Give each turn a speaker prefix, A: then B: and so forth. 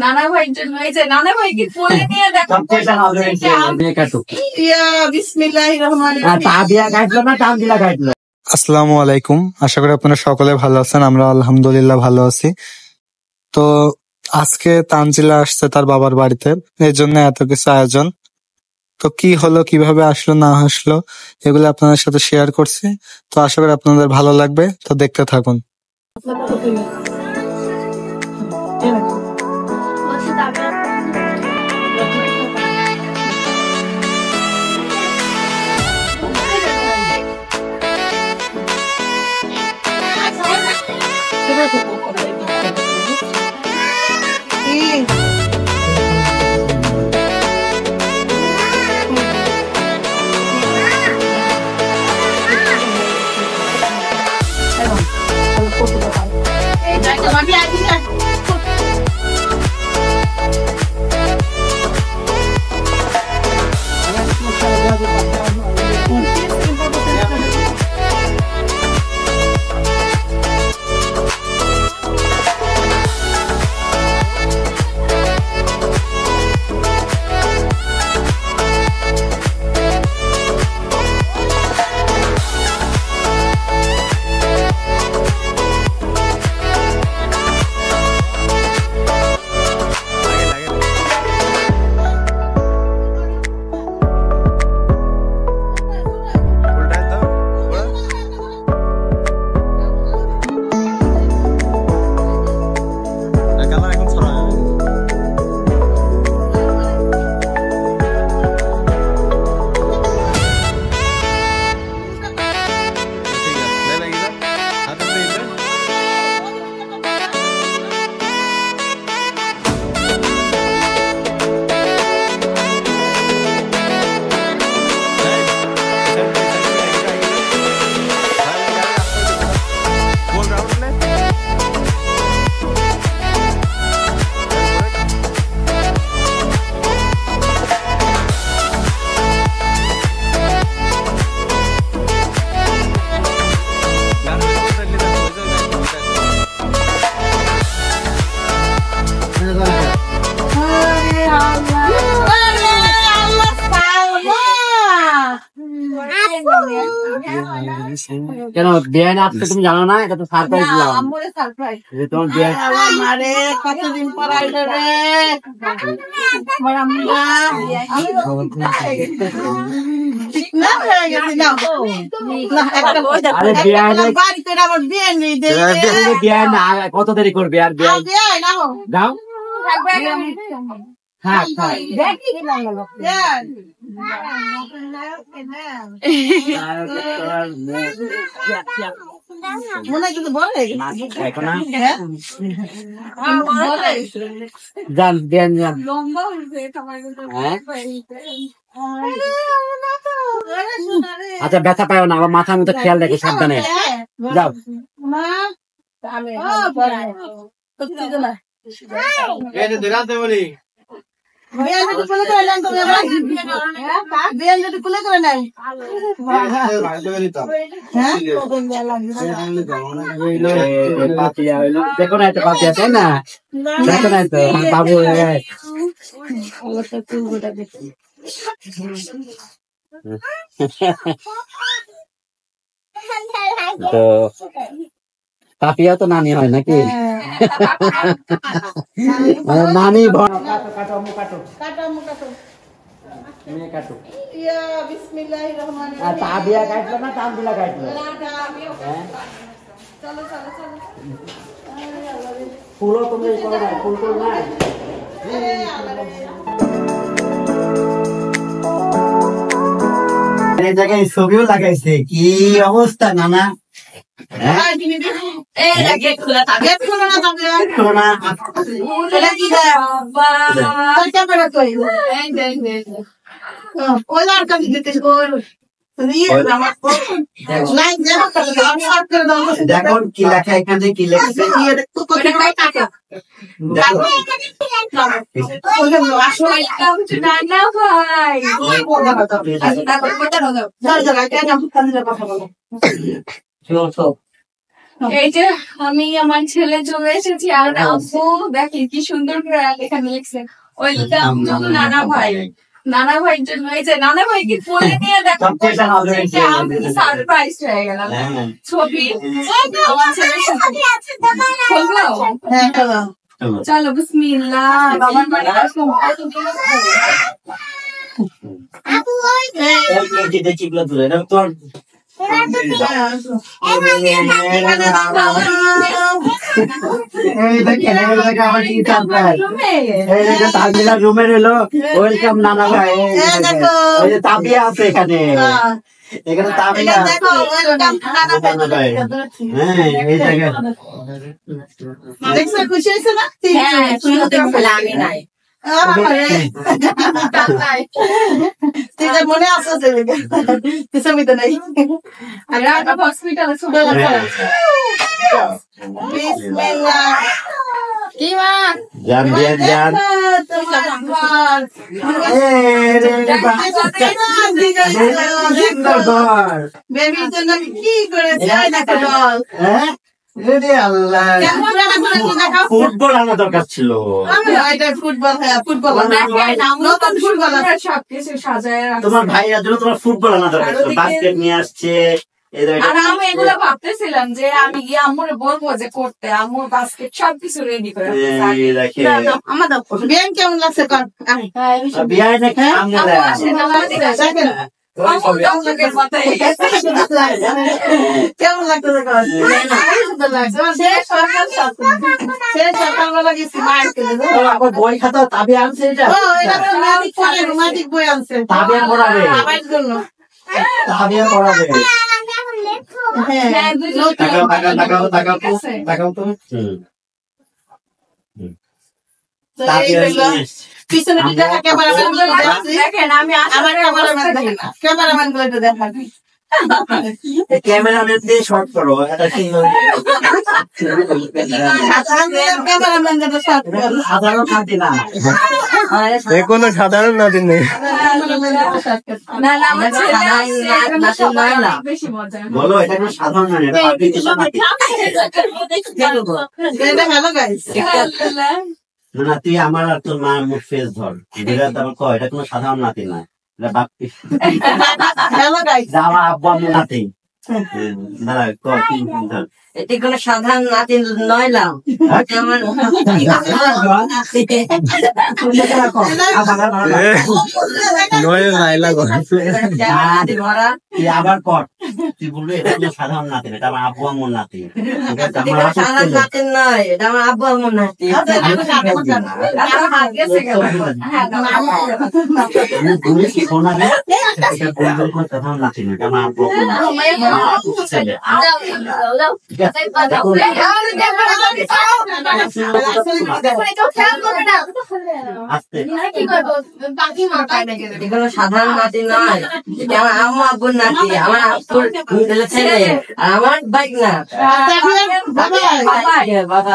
A: নানা ভাইয়ের জন্য এই যে নানা ভাইকে কোলে নিয়ে দেখো বিসমিল্লাহির রহমানির রহিম।
B: আসসালামু আলাইকুম, আশা করি আপনারা সকলে ভালো আছেন। আমরা আলহামদুলিল্লাহ ভালো আছি। তো আজকে তানজিলা আসছে তার বাবার বাড়িতে, এই জন্য এত কিছু আয়োজন। তো কি হলো, কিভাবে আসলো না আসলো, এগুলো আপনাদের সাথে শেয়ার করছি। তো আশা করি আপনাদের ভালো লাগবে, তো দেখতে থাকুন।
C: কেন বিয়ে আসতে তুমি জানো না? এটা তো সারপ্রাইজ দিলাম। তোমার বিয়ে
A: কতদিন পর আসবে রে
C: কত দেরি করবে আর বিয়ে যাও আচ্ছা, ব্যথা পাও না, আবার মাথার মতো খেয়াল রেখে সাবধানে যাও। দেখো না একটা পাপিয়া, তাই না? দেখো না তো বাবু। তো পাপিয়া তো নানি হয় নাকি? নানি তাবিয়া কাটলো না তানজিলা কাটলো? ফুলও তুমি করো না, ফুল করো না। এই জায়গায় ছবিও লাগাইছে, কি অবস্থা নানা? দেখো কি লেখা এখানে, কি লেখছে?
A: এই যে আমি আমার ছেলে চলে এসেছি আর আব্বু দেখি কি সুন্দর করে এখানে লিখছে ওই নানা ভাই জন্য এই যে নানা ভাইকে কোলে নিয়ে দেখো আমি সারপ্রাইজ হয়ে গেলাম ছবি আমার ছেলের সাথে চলো বিসমিল্লাহ বাবার বাড়ি আসলাম
C: রুমের হলো ওয়েলকাম নানা ভাই। তাবিয়া আছে এখানে, এখানে তাবিয়া।
A: খুশি হয়েছে না? আমি নাই মনে আছে ছবিতে নাই হসপিটালে কি মা বেবির জন্য কি করেছে
C: ফুটবল আনা দরকার ছিল।
A: সবকিছু সাজায়
C: তোমার ভাইয়ের জন্য তোমার ফুটবল আনা দরকার ছিল, বাস্কেট নিয়ে আসছে।
A: আর আমি এগুলো ভাবতেছিলাম যে আমি গিয়ে আম্মুরে বলবো যে করতে, আম্মুর বাস্কেট সবকিছু রেডি করে আমাদের বিয়ান কেমন লাগছে কেমন লাগতেছে সকালবেলা গেছি মায়ের
C: বই খাতা তাবিয়া আনছে,
A: রোমান্টিক বই আনছে
C: তাবিয়া পড়াবে,
A: জন্য
C: তাবিয়া পড়াবে।
A: পিছনে দেখেন আমি আমার ক্যামেরাম্যান গুলো একটু দেখাবি
C: ক্যামেরাম্যান দিয়ে শর্ট করো, সাধারণ খাতি না,
B: কোনো সাধারণ নাতি নেই।
C: বলো এটা কোনো সাধারণ না, তুই আমার আর তোর মায়ের মুখ ফেস ধর, তারপর কয় এটা কোনো সাধারণ নাতি না, এটা বাপ্পি আমার আব্বু আমি নাতি।
A: এটি কোন সাধারণ নাতি নয়লাম
C: আবার কর, তুই বলবি এটা কোনো সাধারণ নাতি, এটা আমার আব্বু আমার নাতি।
A: সাধারণ নাতি নয়, এটা আমার আব্বু আমার নাতি।
C: শোনা সাধারণ নাতি না, এটা আমার আব্বু ছেলে।
A: সাধারণ নাতি নয়, আমার আম্মু আব্বুর নাতি, আমার আব্বুর ছেলে, আমার বাইক না বাবা